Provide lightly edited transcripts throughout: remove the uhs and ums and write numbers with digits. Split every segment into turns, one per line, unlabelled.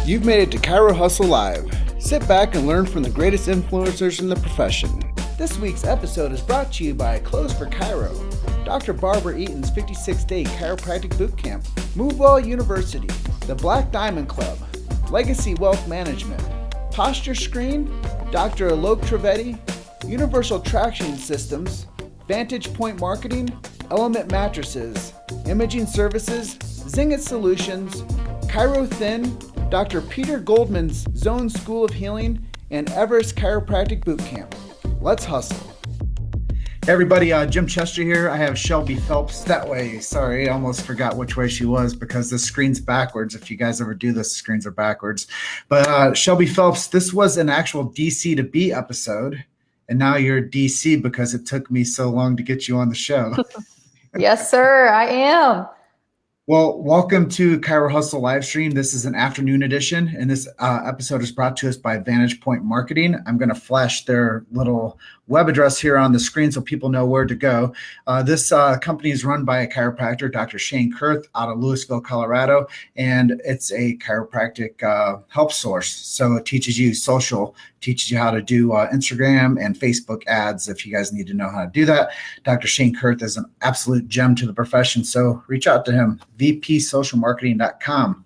You've made it to Chiro Hustle Live. Sit back and learn from the greatest influencers in the profession. This week's episode is brought to you by Clothes for Chiro, Dr. Barbara Eaton's 56-day chiropractic bootcamp, MoveWell University, the Black Diamond Club, Legacy Wealth Management, Posture Screen, Dr. Alok Trivedi, Universal Traction Systems, Vantage Point Marketing, Element Mattresses, Imaging Services, Zinget Solutions, Chiro Thin, Dr. Peter Goldman's Zone School of Healing, and Everest Chiropractic Bootcamp. Let's hustle. Hey everybody, Jim Chester here. I have Shelby Phelps that way. Sorry, I almost forgot which way she was because the screen's backwards. If you guys ever do this, the screens are backwards. But Shelby Phelps, this was an actual DC to B episode, and now you're DC because it took me so long to get you on the show.
Yes, sir, I am.
Well, welcome to Chiro Hustle live stream. This is an afternoon edition, and this episode is brought to us by Vantage Point Marketing. I'm going to flash their little web address here on the screen so people know where to go. This company is run by a chiropractor, Dr. Shane Kurth, out of Louisville, Colorado, and it's a chiropractic help source. So it teaches you social, teaches you how to do Instagram and Facebook ads if you guys need to know how to do that. Dr. Shane Kurth is an absolute gem to the profession, so reach out to him, vpsocialmarketing.com.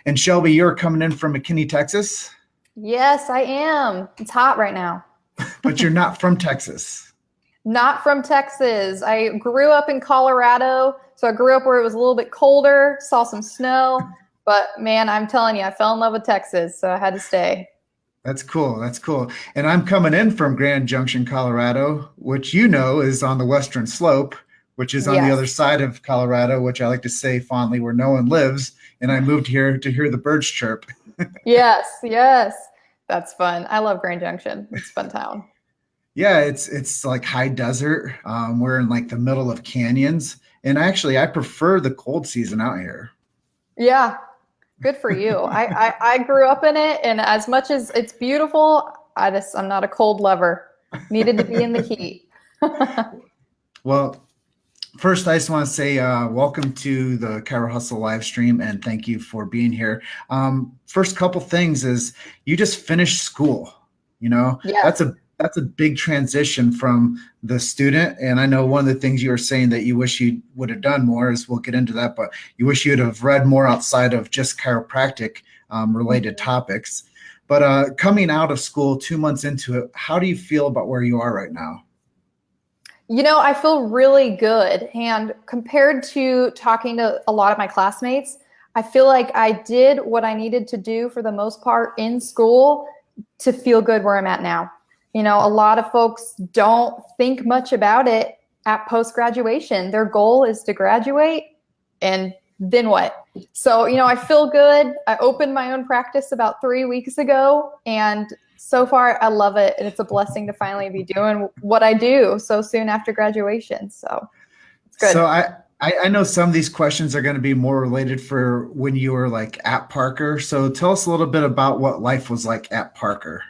And Shelby, you're coming in from McKinney, Texas?
Yes, I am. It's hot right now.
But you're not from Texas.
Not from Texas. I grew up in Colorado, so I grew up where it was a little bit colder, saw some snow, but man, I'm telling you, I fell in love with Texas, so I had to stay.
That's cool. That's cool. And I'm coming in from Grand Junction, Colorado, which you know is on the western slope, which is on the other side of Colorado, which I like to say fondly where no one lives. And I moved here to hear the birds chirp.
Yes, yes. That's fun. I love Grand Junction. It's a fun town.
Yeah, it's like high desert. We're in like the middle of canyons. And actually, I prefer the cold season out here.
Yeah, good for you. I grew up in it, and as much as it's beautiful, I'm not a cold lover. Needed to be in the heat.
Well, first, I just want to say welcome to the Chiro Hustle live stream, and thank you for being here. First couple things is you just finished school. You know, that's a big transition from the student. And I know one of the things you were saying that you wish you would have done more is, we'll get into that, but you wish you'd have read more outside of just chiropractic related topics. But coming out of school 2 months into it, how do you feel about where you are right now?
You know, I feel really good. And compared to talking to a lot of my classmates, I feel like I did what I needed to do for the most part in school to feel good where I'm at now. You know, a lot of folks don't think much about it at post-graduation. Their goal is to graduate, and then what? So, you know, I feel good. I opened my own practice about 3 weeks ago, and so far, I love it, and it's a blessing to finally be doing what I do so soon after graduation. So it's good.
So I know some of these questions are going to be more related for when you were like at Parker. So tell us a little bit about what life was like at Parker.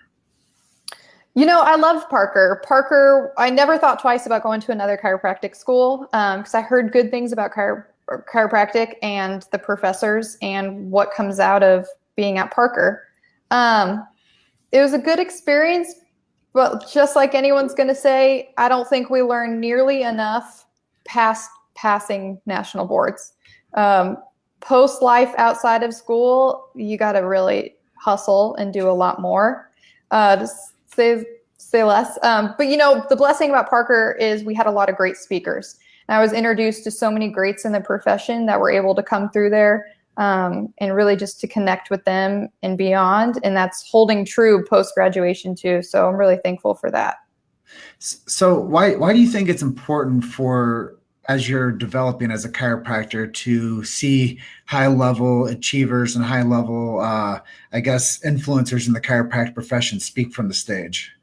You know, I love Parker. Parker, I never thought twice about going to another chiropractic school because I heard good things about chiropractic and the professors and what comes out of being at Parker. It was a good experience, but just like anyone's going to say, I don't think we learn nearly enough past passing national boards. Post life outside of school, you got to really hustle and do a lot more. Just say less. But you know, the blessing about Parker is we had a lot of great speakers. And I was introduced to so many greats in the profession that were able to come through there. And really just to connect with them and beyond. And that's holding true post-graduation too. So I'm really thankful for that.
So why do you think it's important for, as you're developing as a chiropractor, to see high-level achievers and high-level, I guess, influencers in the chiropractic profession speak from the stage?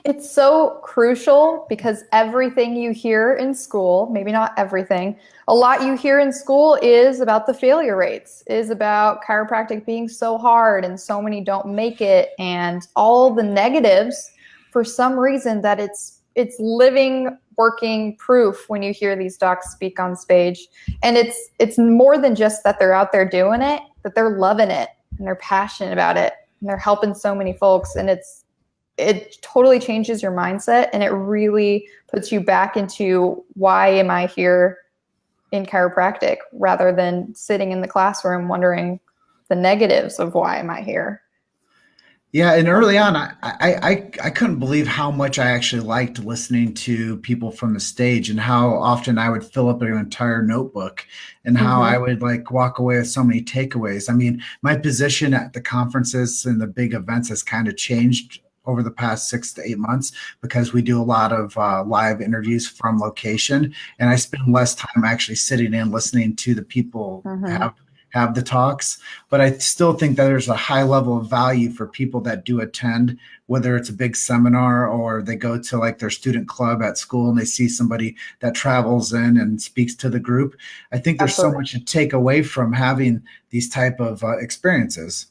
It's so crucial because everything you hear in school, maybe not everything, a lot you hear in school is about the failure rates, is about chiropractic being so hard and so many don't make it, and all the negatives. For some reason that it's living, working proof when you hear these docs speak on stage. And it's more than just that they're out there doing it, that they're loving it. and they're passionate about it and they're helping so many folks, and it totally changes your mindset, and it really puts you back into why am I here in chiropractic rather than sitting in the classroom wondering the negatives of why am I here.
Yeah, and early on, I couldn't believe how much I actually liked listening to people from the stage, and how often I would fill up an entire notebook, and how I
Mm-hmm.
would like walk away with so many takeaways. I mean, my position at the conferences and the big events has kind of changed over the past 6 to 8 months, because we do a lot of live interviews from location, and I spend less time actually sitting in listening to the people
Mm-hmm.
have the talks. But I still think that there's a high level of value for people that do attend, whether it's a big seminar or they go to like their student club at school and they see somebody that travels in and speaks to the group. I think there's so
Absolutely.
much to take away from having these type of experiences.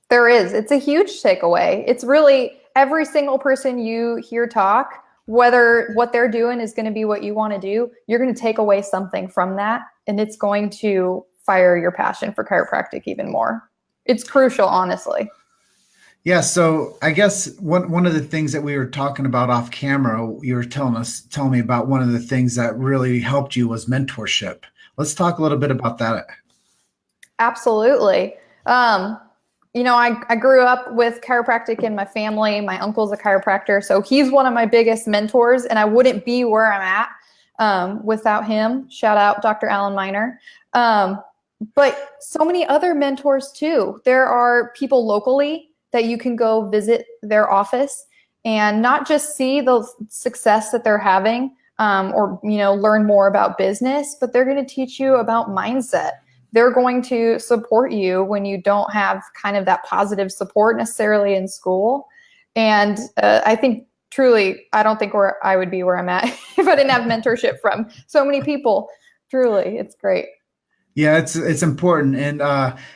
There is. It's a huge takeaway. It's really every single person you hear talk, whether what they're doing is going to be what you want to do, you're going to take away something from that, and it's going to fire your passion for chiropractic even more. It's crucial, honestly.
Yeah, so I guess one of the things that we were talking about off camera, you were telling me about one of the things that really helped you was mentorship. Let's talk a little bit about that.
Absolutely. Um, I grew up with chiropractic in my family. My uncle's a chiropractor, so he's one of my biggest mentors, and I wouldn't be where I'm at without him. Shout out Dr. Alan Miner. But so many other mentors too. There are people locally that you can go visit their office and not just see the success that they're having, or learn more about business, but they're going to teach you about mindset. They're going to support you when you don't have kind of that positive support necessarily in school. And I think truly, I don't think I would be where I'm at if I didn't have mentorship from so many people. Truly, it's great.
Yeah, it's important. And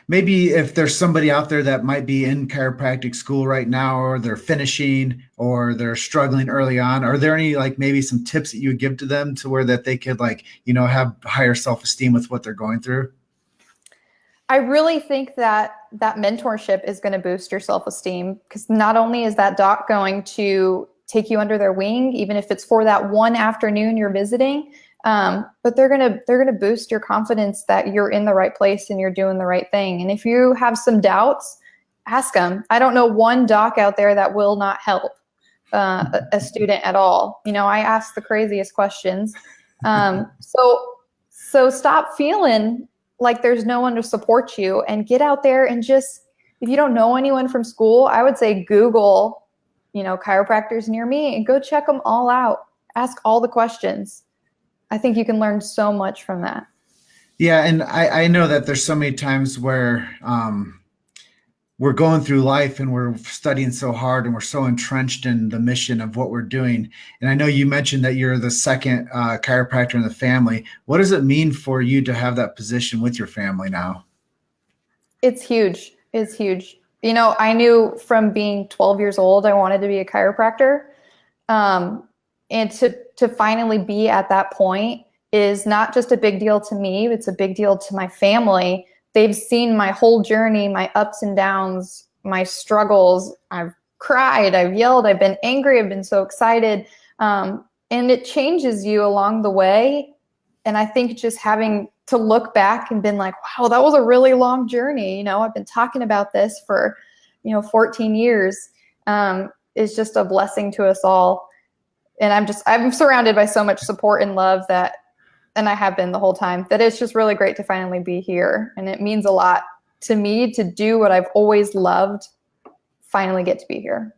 maybe if there's somebody out there that might be in chiropractic school right now, or they're finishing, or they're struggling early on, are there any like maybe some tips that you would give to them to where that they could like, have higher self-esteem with what they're going through?
I really think that mentorship is going to boost your self-esteem, because not only is that doc going to take you under their wing, even if it's for that one afternoon you're visiting, but they're gonna boost your confidence that you're in the right place and you're doing the right thing. And if you have some doubts, ask them. I don't know one doc out there that will not help a student at all. I ask the craziest questions. So stop feeling like there's no one to support you, and get out there and just, if you don't know anyone from school, I would say Google, chiropractors near me, and go check them all out. Ask all the questions. I think you can learn so much from that.
Yeah, and I know that there's so many times where we're going through life and we're studying so hard and we're so entrenched in the mission of what we're doing. And I know you mentioned that you're the second chiropractor in the family. What does it mean for you to have that position with your family now?
It's huge. It's huge. I knew from being 12 years old, I wanted to be a chiropractor. And to finally be at that point is not just a big deal to me, it's a big deal to my family. They've seen my whole journey, my ups and downs, my struggles. I've cried, I've yelled, I've been angry, I've been so excited. And it changes you along the way. And I think just having to look back and been like, wow, that was a really long journey. I've been talking about this for, 14 years, is just a blessing to us all. And I'm surrounded by so much support and love and I have been the whole time, that it's just really great to finally be here. And it means a lot to me to do what I've always loved, finally get to be here.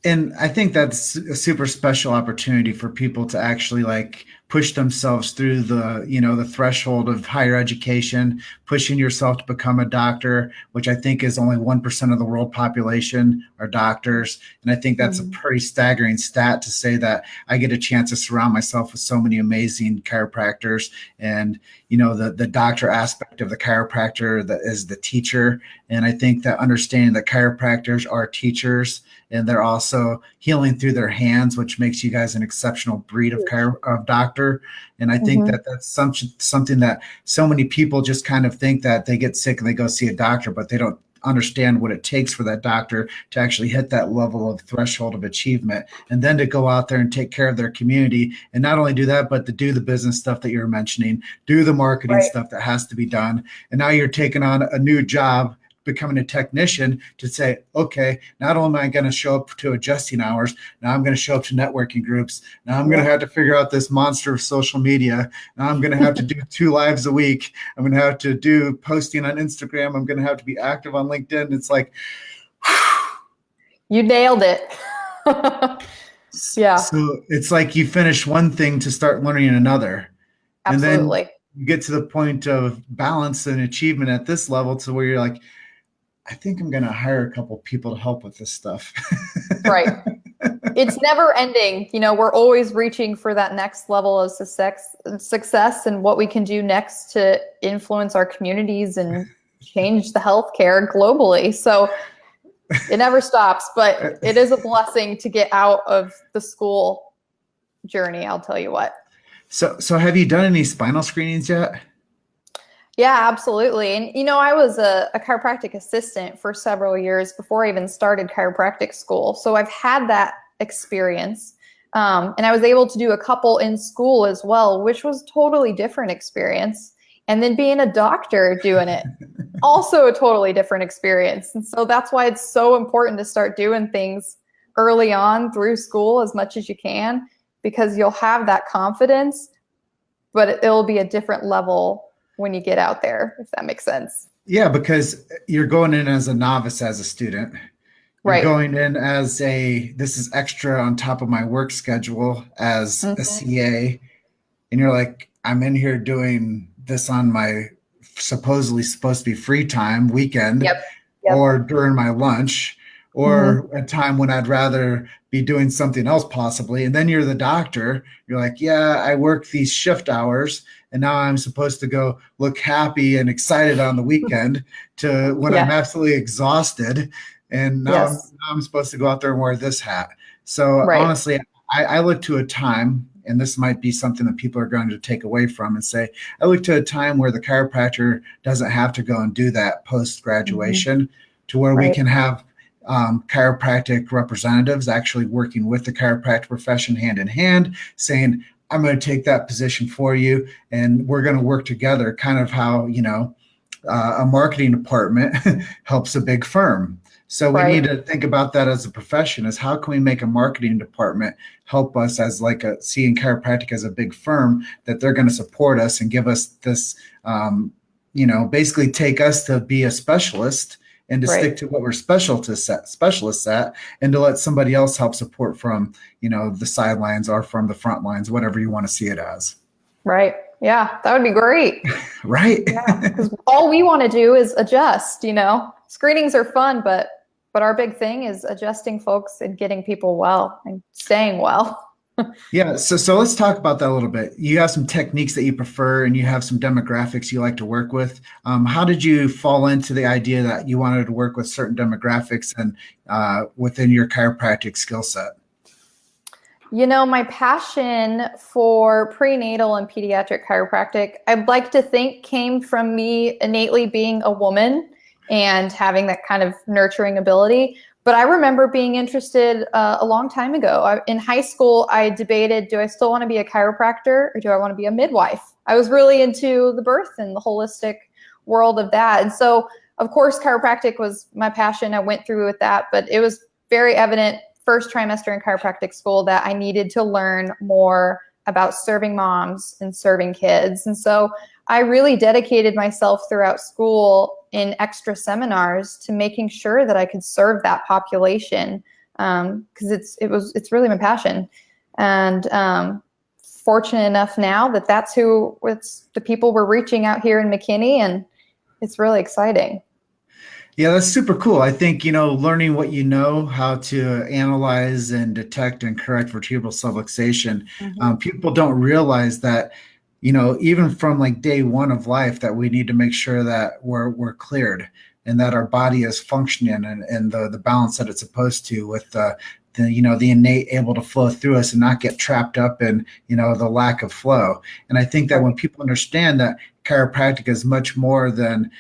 And I think that's a super special opportunity for people to actually like push themselves through the threshold of higher education, pushing yourself to become a doctor, which I think is only 1% of the world population are doctors. And I think that's a pretty staggering stat to say that I get a chance to surround myself with so many amazing chiropractors. And, the doctor aspect of the chiropractor that is the teacher. And I think that understanding that chiropractors are teachers and they're also healing through their hands, which makes you guys an exceptional breed of doctor. And I think that that's something that so many people just kind of think that they get sick and they go see a doctor, but they don't understand what it takes for that doctor to actually hit that level of threshold of achievement, and then to go out there and take care of their community, and not only do that, but to do the business stuff that you're mentioning, do the marketing stuff that has to be done. And now you're taking on a new job, becoming a technician, to say, okay, not only am I going to show up to adjusting hours, now I'm going to show up to networking groups. Now I'm going to have to figure out this monster of social media. Now I'm going to have to do 2 lives a week. I'm going to have to do posting on Instagram. I'm going to have to be active on LinkedIn. It's like,
you nailed it. Yeah.
So it's like you finish one thing to start learning another.
Absolutely.
And then you get to the point of balance and achievement at this level to where you're like, I think I'm going to hire a couple people to help with this stuff.
Right. It's never ending. You know, we're always reaching for that next level of success and what we can do next to influence our communities and change the healthcare globally. So it never stops, but it is a blessing to get out of the school journey. I'll tell you what.
So have you done any spinal screenings yet?
Yeah, absolutely. And, you know, I was a chiropractic assistant for several years before I even started chiropractic school. So I've had that experience. And I was able to do a couple in school as well, which was totally different experience. And then being a doctor doing it, also a totally different experience. And so that's why it's so important to start doing things early on through school as much as you can, because you'll have that confidence, but it'll be a different level when you get out there, if that makes sense.
Yeah, because you're going in as a novice, as a student. You're going in as this is extra on top of my work schedule as a CA. And you're like, I'm in here doing this on my supposedly supposed to be free time, weekend, or during my lunch, or a time when I'd rather be doing something else possibly. And then you're the doctor. You're like, yeah, I work these shift hours, and now I'm supposed to go look happy and excited on the weekend to when I'm absolutely exhausted. And now I'm supposed to go out there and wear this hat. So honestly, I look to a time, and this might be something that people are going to take away from and say, I look to a time where the chiropractor doesn't have to go and do that post-graduation, to where we can have chiropractic representatives actually working with the chiropractic profession hand in hand, saying, I'm going to take that position for you, and we're going to work together, kind of how, you know, a marketing department helps a big firm. So we need to think about that as a profession, is how can we make a marketing department help us as like seeing chiropractic as a big firm, that they're going to support us and give us this, you know, basically take us to be a specialist and to stick to what we're specialists at, and to let somebody else help support from, you know, the sidelines or from the front lines, whatever you want to see it as.
Right. Yeah, that would be great.
Right.
Yeah, because all we want to do is adjust, you know. Screenings are fun, but our big thing is adjusting folks and getting people well and staying well.
Yeah. So let's talk about that a little bit. You have some techniques that you prefer, and you have some demographics you like to work with. How did you fall into the idea that you wanted to work with certain demographics and within your chiropractic skill set?
You know, my passion for prenatal and pediatric chiropractic, I'd like to think, came from me innately being a woman and having that kind of nurturing ability. But I remember being interested a long time ago. In high school, I debated, do I still want to be a chiropractor or do I want to be a midwife? I was really into the birth and the holistic world of that. And so, of course, chiropractic was my passion. I went through with that, but it was very evident first trimester in chiropractic school that I needed to learn more about serving moms and serving kids. And so I really dedicated myself throughout school in extra seminars to making sure that I could serve that population, because it's really my passion. And fortunate enough now that that's the people we're reaching out here in McKinney, and it's really exciting.
Yeah, that's super cool. I think, you know, learning what you know, how to analyze and detect and correct vertebral subluxation. People don't realize that, you know, even from like day one of life, that we need to make sure that we're cleared. and that our body is functioning and the balance that it's supposed to, with the innate able to flow through us and not get trapped up in the lack of flow. And I think that when people understand that chiropractic is much more than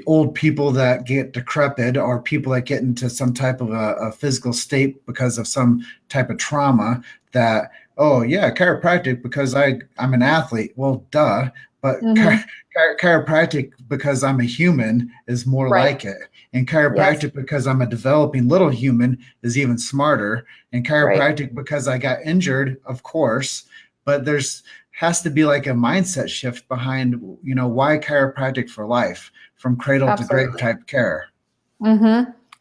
old people that get decrepit or people that get into some type of a physical state because of some type of trauma, that, oh yeah, chiropractic because I'm an athlete. Well, duh. But chiropractic because I'm a human is more like it. And chiropractic because I'm a developing little human is even smarter. And chiropractic because I got injured, of course, but has to be like a mindset shift behind, why chiropractic for life, from cradle to grave type care.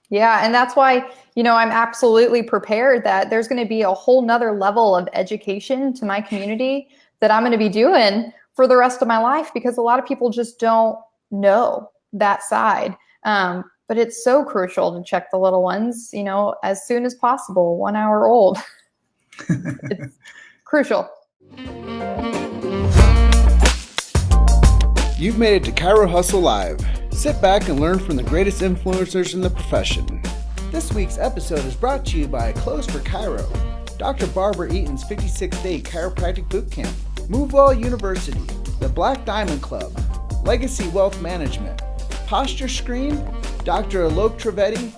Yeah. And that's why, I'm absolutely prepared that there's going to be a whole nother level of education to my community that I'm going to be doing for the rest of my life, because a lot of people just don't know that side. But it's so crucial to check the little ones, as soon as possible, 1 hour old. It's crucial.
You've made it to Chiro Hustle Live. Sit back and learn from the greatest influencers in the profession. This week's episode is brought to you by Clothes for Chiro, Dr. Barbara Eaton's 56-day chiropractic boot camp, MoveWell University, the Black Diamond Club, Legacy Wealth Management, Posture Screen, Dr. Alok Trivedi,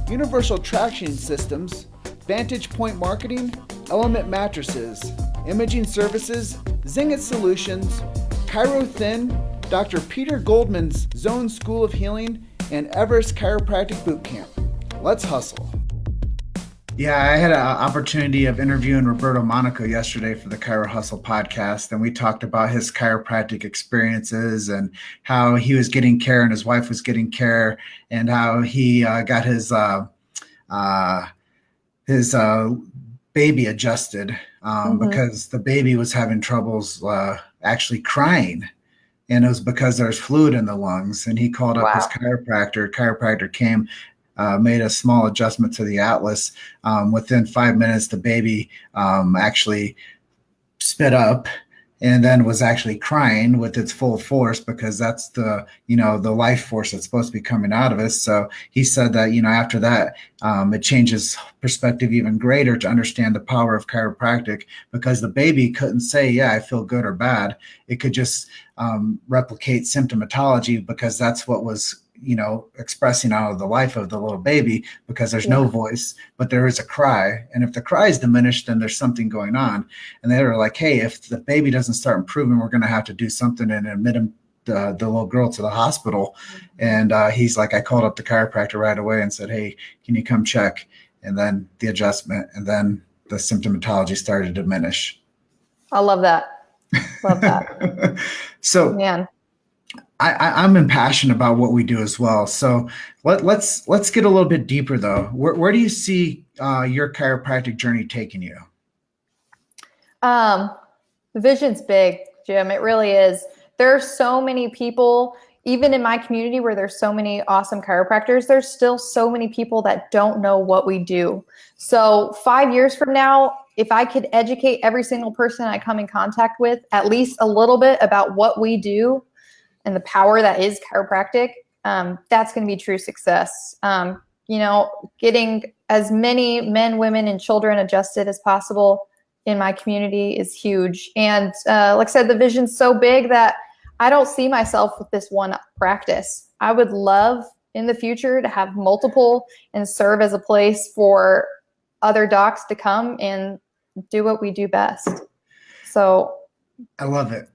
Universal Traction Systems, Vantage Point Marketing, Element Mattresses, Imaging Services, Zingit Solutions, Chiro Thin, Dr. Peter Goldman's Zone School of Healing, and Everest Chiropractic Bootcamp. Let's hustle. Yeah, I had an opportunity of interviewing Roberto Monaco yesterday for the Chiro Hustle podcast, and we talked about his chiropractic experiences and how he was getting care and his wife was getting care, and how he got his baby adjusted because the baby was having troubles actually crying. And it was because there's fluid in the lungs. And he called up his chiropractor. Chiropractor came, made a small adjustment to the atlas. Within 5 minutes, the baby actually spit up and then was actually crying with its full force, because that's the life force that's supposed to be coming out of us. So he said that, after that, it changes perspective even greater to understand the power of chiropractic, because the baby couldn't say, yeah, I feel good or bad. It could just replicate symptomatology, because that's what was expressing out of the life of the little baby, because there's no voice, but there is a cry. And if the cry is diminished, then there's something going on. And they were like, hey, if the baby doesn't start improving, we're going to have to do something and admit him, the little girl, to the hospital. And he's like, I called up the chiropractor right away and said, hey, can you come check? And then the adjustment, and then the symptomatology started to diminish.
I love that. Love that.
So,
man,
I'm impassioned about what we do as well. So let's get a little bit deeper though. Where do you see your chiropractic journey taking you?
The vision's big, Jim. It really is. There are so many people, even in my community where there's so many awesome chiropractors, there's still so many people that don't know what we do. So 5 years from now, if I could educate every single person I come in contact with at least a little bit about what we do and the power that is chiropractic, that's going to be true success. Getting as many men, women, and children adjusted as possible in my community is huge. And like I said, the vision's so big that I don't see myself with this one practice. I would love in the future to have multiple and serve as a place for other docs to come and do what we do best. So
I love it.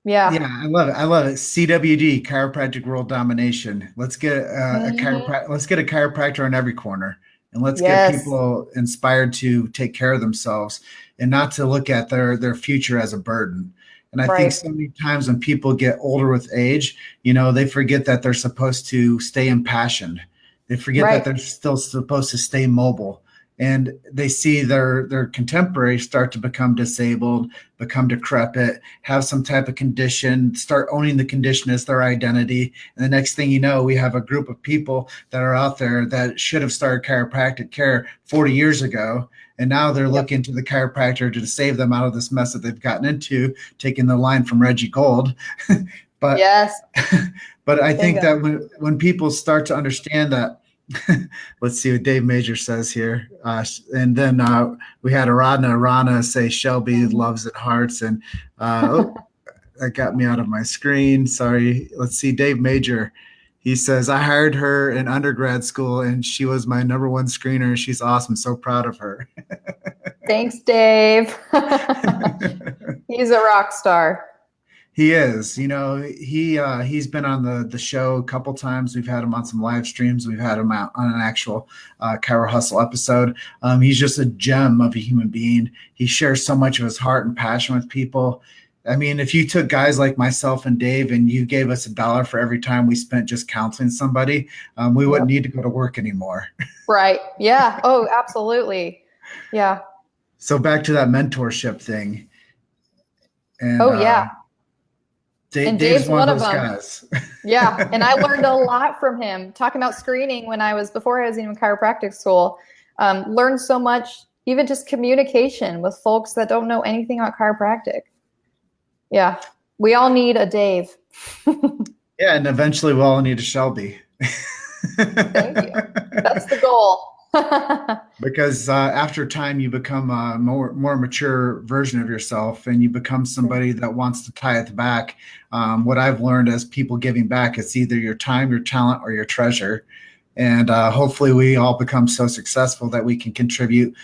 Yeah,
I love it. CWD, chiropractic world domination. Let's get a chiropractor on every corner, and let's get people inspired to take care of themselves and not to look at their future as a burden. And I think so many times when people get older with age, they forget that they're supposed to stay impassioned. They forget that they're still supposed to stay mobile. And they see their contemporaries start to become disabled, become decrepit, have some type of condition, start owning the condition as their identity. And the next thing you know, we have a group of people that are out there that should have started chiropractic care 40 years ago. And now they're looking to the chiropractor to save them out of this mess that they've gotten into, taking the line from Reggie Gold. But But I think
Bingo.
that when people start to understand that, let's see what Dave Major says here. And then we had Arana say Shelby
Mhm.
loves it hearts. And oh, that got me out of my screen. Sorry. Let's see. Dave Major. He says, I hired her in undergrad school and she was my number one screener. She's awesome. So proud of her.
Thanks, Dave. He's a rock star.
He is, he's been on the show a couple times. We've had him on some live streams. We've had him out on an actual Chiro Hustle episode. He's just a gem of a human being. He shares so much of his heart and passion with people. I mean, if you took guys like myself and Dave and you gave us $1 for every time we spent just counseling somebody, we wouldn't
Yep.
need to go to work anymore.
Right. Yeah. Oh, absolutely. Yeah.
So back to that mentorship thing. And
Oh, yeah. And
Dave's
Dave's
one
one
of
of
those
them.
guys.
Yeah. And I learned a lot from him talking about screening before I was in chiropractic school. Learned so much, even just communication with folks that don't know anything about chiropractic. Yeah. We all need a Dave.
Yeah, and eventually we'll all need a Shelby.
Thank you. That's the goal.
Because after time, you become a more mature version of yourself, and you become somebody that wants to tie it back. What I've learned as people giving back, it's either your time, your talent, or your treasure. And hopefully, we all become so successful that we can contribute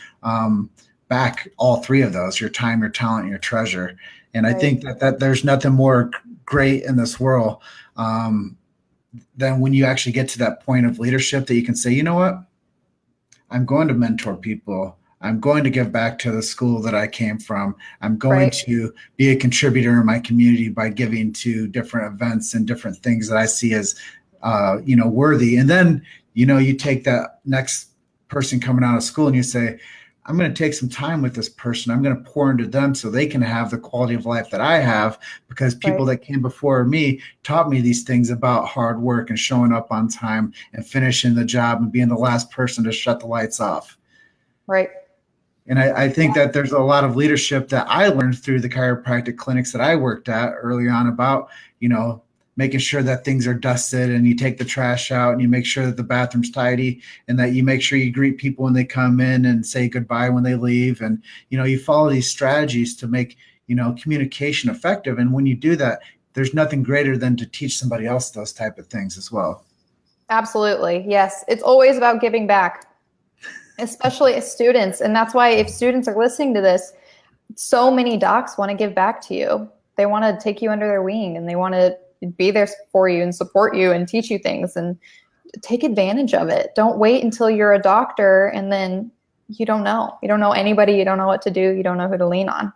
back all three of those: your time, your talent, and your treasure. And I think that there's nothing more great in this world than when you actually get to that point of leadership that you can say, you know what? I'm going to mentor people. I'm going to give back to the school that I came from. I'm going to be a contributor in my community by giving to different events and different things that I see as, worthy. And then, you take that next person coming out of school and you say, I'm going to take some time with this person. I'm going to pour into them so they can have the quality of life that I have, because people that came before me taught me these things about hard work and showing up on time and finishing the job and being the last person to shut the lights off.
Right.
And I think that there's a lot of leadership that I learned through the chiropractic clinics that I worked at early on about, making sure that things are dusted and you take the trash out and you make sure that the bathroom's tidy and that you make sure you greet people when they come in and say goodbye when they leave. And, you follow these strategies to make, communication effective. And when you do that, there's nothing greater than to teach somebody else those type of things as well.
Absolutely. Yes. It's always about giving back, especially as students. And that's why if students are listening to this, so many docs want to give back to you. They want to take you under their wing and they want to be there for you and support you and teach you things, and take advantage of it. Don't wait until you're a doctor and then you don't know anybody. You don't know what to do. You don't know who to lean on.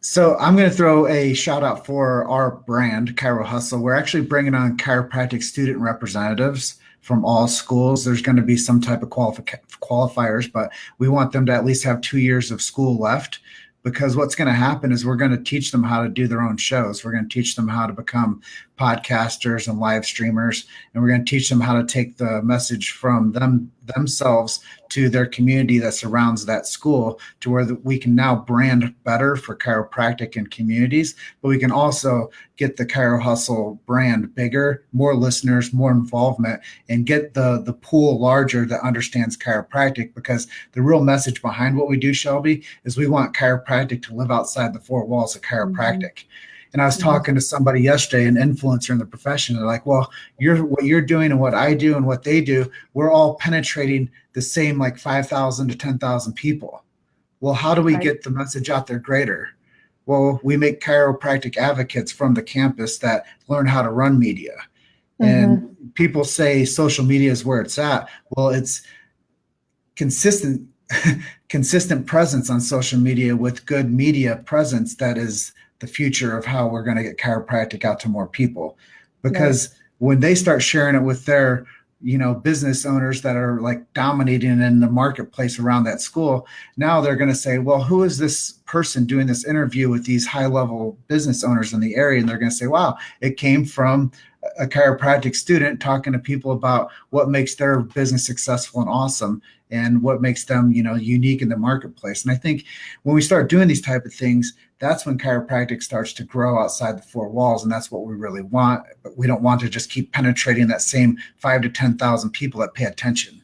So I'm going to throw a shout out for our brand, Chiro Hustle. We're actually bringing on chiropractic student representatives from all schools. There's going to be some type of qualifiers, but we want them to at least have 2 years of school left. Because what's going to happen is we're going to teach them how to do their own shows. We're going to teach them how to become podcasters and live streamers. And we're going to teach them how to take the message from themselves to their community that surrounds that school, to where we can now brand better for chiropractic and communities. But we can also get the Chiro Hustle brand bigger, more listeners, more involvement, and get the pool larger that understands chiropractic. Because the real message behind what we do, Shelby, is we want chiropractic to live outside the four walls of chiropractic. Mm-hmm. And I was talking to somebody yesterday, an influencer in the profession. They're like, well, what you're doing and what I do and what they do, we're all penetrating the same like 5,000 to 10,000 people. Well, how do we get the message out there greater? Well, we make chiropractic advocates from the campus that learn how to run media. Mm-hmm. And people say social media is where it's at. Well, it's consistent presence on social media with good media presence that is the future of how we're going to get chiropractic out to more people. Because when they start sharing it with their, business owners that are like dominating in the marketplace around that school, now they're going to say, well, who is this person doing this interview with these high level business owners in the area? And they're going to say, wow, it came from a chiropractic student talking to people about what makes their business successful and awesome and what makes them, unique in the marketplace. And I think when we start doing these type of things, that's when chiropractic starts to grow outside the four walls. And that's what we really want. But we don't want to just keep penetrating that same 5,000 to 10,000 people that pay attention.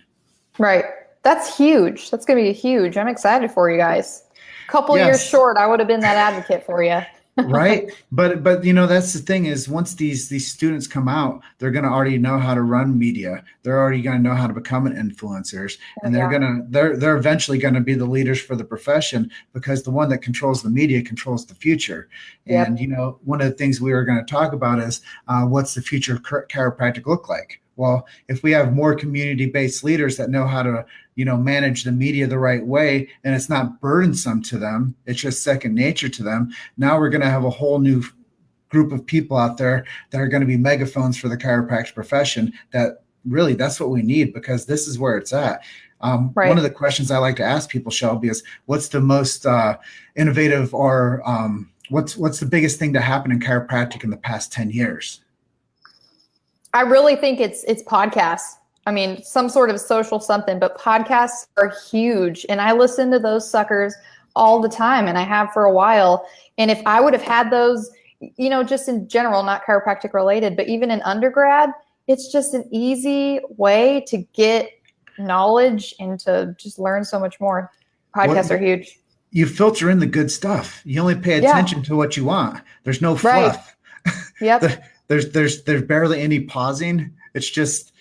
Right. That's huge. That's going to be huge. I'm excited for you guys. A couple
Yes.
years short, I would have been that advocate for you.
Right. But that's the thing is once these students come out, they're going to already know how to run media. They're already going to know how to become an influencers, and they're eventually going to be the leaders for the profession, because the one that controls the media controls the future.
Yep.
And, one of the things we were going to talk about is what's the future of chiropractic look like? Well, if we have more community-based leaders that know how to, manage the media the right way, and it's not burdensome to them, it's just second nature to them. Now we're going to have a whole new group of people out there that are going to be megaphones for the chiropractic profession. That's what we need, because this is where it's at.
Right.
One of the questions I like to ask people, Shelby, is what's the most innovative or what's the biggest thing to happen in chiropractic in the past 10 years?
I really think it's podcasts. I mean, some sort of social something, but podcasts are huge. And I listen to those suckers all the time, and I have for a while. And if I would have had those, just in general, not chiropractic related, but even in undergrad, it's just an easy way to get knowledge and to just learn so much more. Podcasts are huge.
You filter in the good stuff. You only pay attention to what you want. There's no fluff.
Right. Yep.
There's barely any pausing. It's just,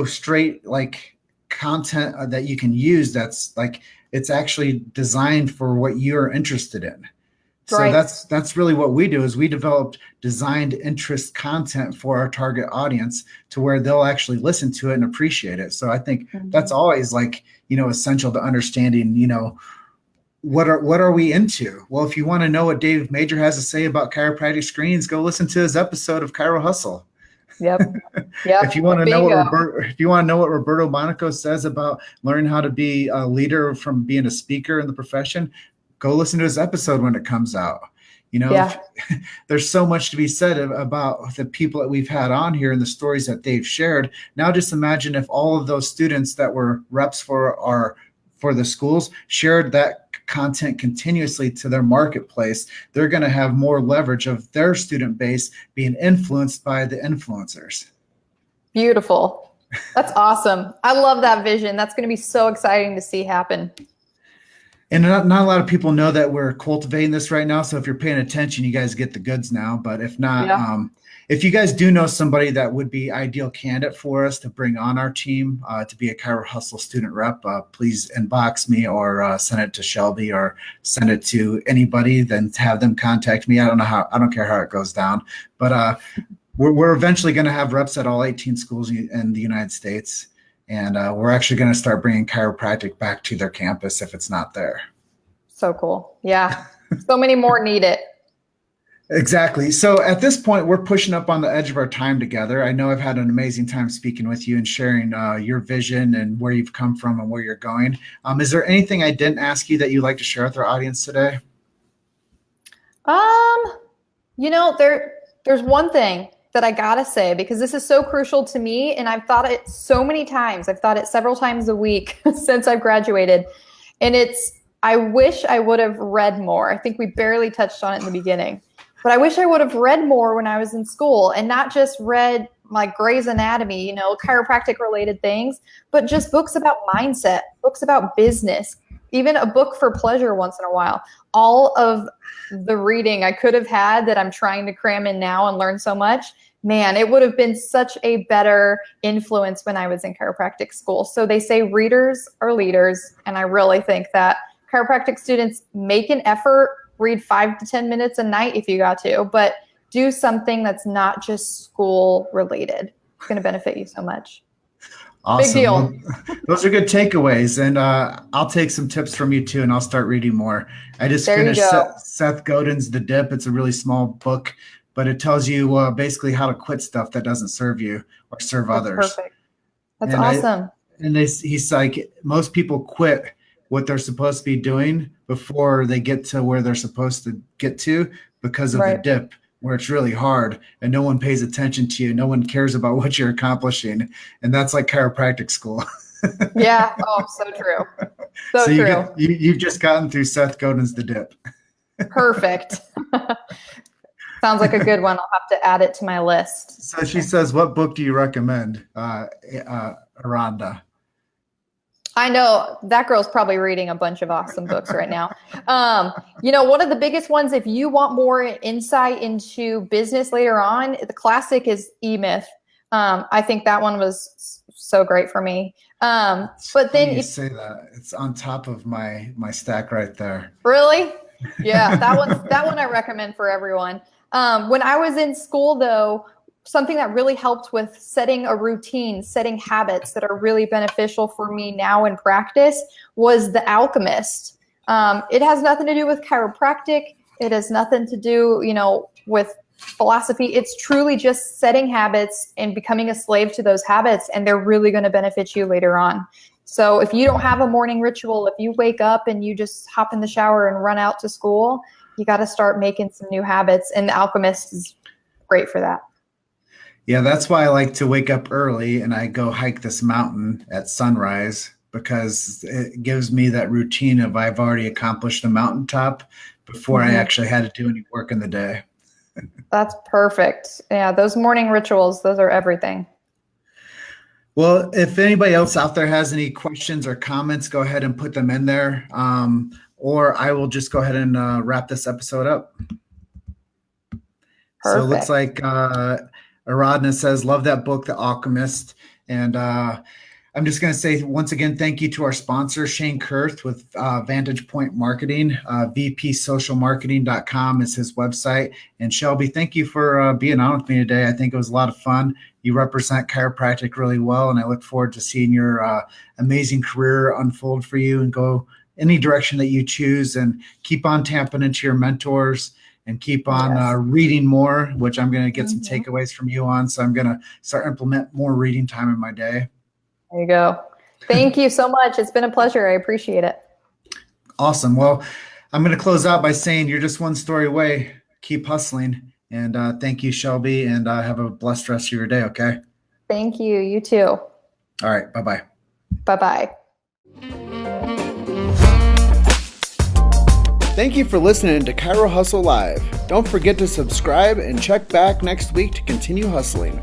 straight like content that you can use. That's like, it's actually designed for what you're interested in. So
Right.
that's really what we do, is we developed designed interest content for our target audience to where they'll actually listen to it and appreciate it. So I think that's always like, essential to understanding, what are we into? Well, if you want to know what Dave Major has to say about chiropractic screens, go listen to his episode of Chiro Hustle.
Yep.
If you want to know what Roberto Monaco says about learning how to be a leader from being a speaker in the profession, go listen to his episode when it comes out. There's so much to be said about the people that we've had on here and the stories that they've shared. Now, just imagine if all of those students that were reps for the schools shared that content continuously to their marketplace. They're going to have more leverage of their student base being influenced by the influencers.
Beautiful. That's awesome. I love that vision. That's going to be so exciting to see happen.
And not a lot of people know that we're cultivating this right now. So if you're paying attention, you guys get the goods now. But if not, if you guys do know somebody that would be ideal candidate for us to bring on our team to be a Chiro Hustle student rep, please inbox me or send it to Shelby or send it to anybody. Then have them contact me. I don't care how it goes down, but we're eventually going to have reps at all 18 schools in the United States. And we're actually going to start bringing chiropractic back to their campus if it's not there.
So cool. Yeah. So many more need it.
Exactly. So at this point, we're pushing up on the edge of our time together. I know I've had an amazing time speaking with you and sharing your vision and where you've come from and where you're going. Is there anything I didn't ask you that you'd like to share with our audience today?
There's one thing that I gotta say, because this is so crucial to me, and I've thought it so many times. I've thought it several times a week since I've graduated, and I wish I would have read more. I think we barely touched on it in the beginning, but I wish I would have read more when I was in school, and not just read like Grey's Anatomy, chiropractic related things, but just books about mindset, books about business, even a book for pleasure once in a while. All of the reading I could have had that I'm trying to cram in now and learn so much. Man, it would have been such a better influence when I was in chiropractic school. So they say readers are leaders. And I really think that chiropractic students make an effort, read 5 to 10 minutes a night if you got to, but do something that's not just school related. It's going to benefit you so much.
Awesome.
Big deal.
Well, those are good takeaways. And I'll take some tips from you too, and I'll start reading more. I just finished Seth Godin's The Dip. It's a really small book, but it tells you basically how to quit stuff that doesn't serve you or serve others.
Perfect. That's awesome.
He's like, most people quit what they're supposed to be doing before they get to where they're supposed to get to because of the dip. where it's really hard and no one pays attention to you. No one cares about what you're accomplishing. And that's like chiropractic school.
Yeah. Oh, so true. So true.
You've just gotten through Seth Godin's The Dip.
Perfect. Sounds like a good one. I'll have to add it to my list.
So she says, what book do you recommend, Aranda?
I know that girl's probably reading a bunch of awesome books right now. One of the biggest ones, if you want more insight into business later on, the classic is E-Myth. I think that one was so great for me. But then
you say that, it's on top of my stack right there.
Really? Yeah, that one I recommend for everyone. When I was in school, though, something that really helped with setting a routine, setting habits that are really beneficial for me now in practice was The Alchemist. It has nothing to do with chiropractic. It has nothing to do, with philosophy. It's truly just setting habits and becoming a slave to those habits, and they're really going to benefit you later on. So if you don't have a morning ritual, if you wake up and you just hop in the shower and run out to school, you got to start making some new habits, and The Alchemist is great for that.
Yeah, that's why I like to wake up early and I go hike this mountain at sunrise, because it gives me that routine of I've already accomplished the mountaintop before I actually had to do any work in the day.
That's perfect. Yeah, those morning rituals, those are everything.
Well, if anybody else out there has any questions or comments, go ahead and put them in there. Or I will just go ahead and wrap this episode up. Perfect. So it looks like Aradna says, love that book, The Alchemist. And I'm just going to say once again, thank you to our sponsor, Shane Kurth with Vantage Point Marketing. VPSocialMarketing.com is his website. And Shelby, thank you for being on with me today. I think it was a lot of fun. You represent chiropractic really well, and I look forward to seeing your amazing career unfold for you and go any direction that you choose, and keep on tapping into your mentors and keep on reading more, which I'm going to get some takeaways from you on. So I'm going to start implement more reading time in my day.
There you go. Thank you so much. It's been a pleasure. I appreciate it.
Awesome. Well, I'm going to close out by saying you're just one story away. Keep hustling. And thank you, Shelby, and have a blessed rest of your day, okay?
Thank you. You too.
All right. Bye-bye.
Bye-bye.
Thank you for listening to Chiro Hustle Live. Don't forget to subscribe and check back next week to continue hustling.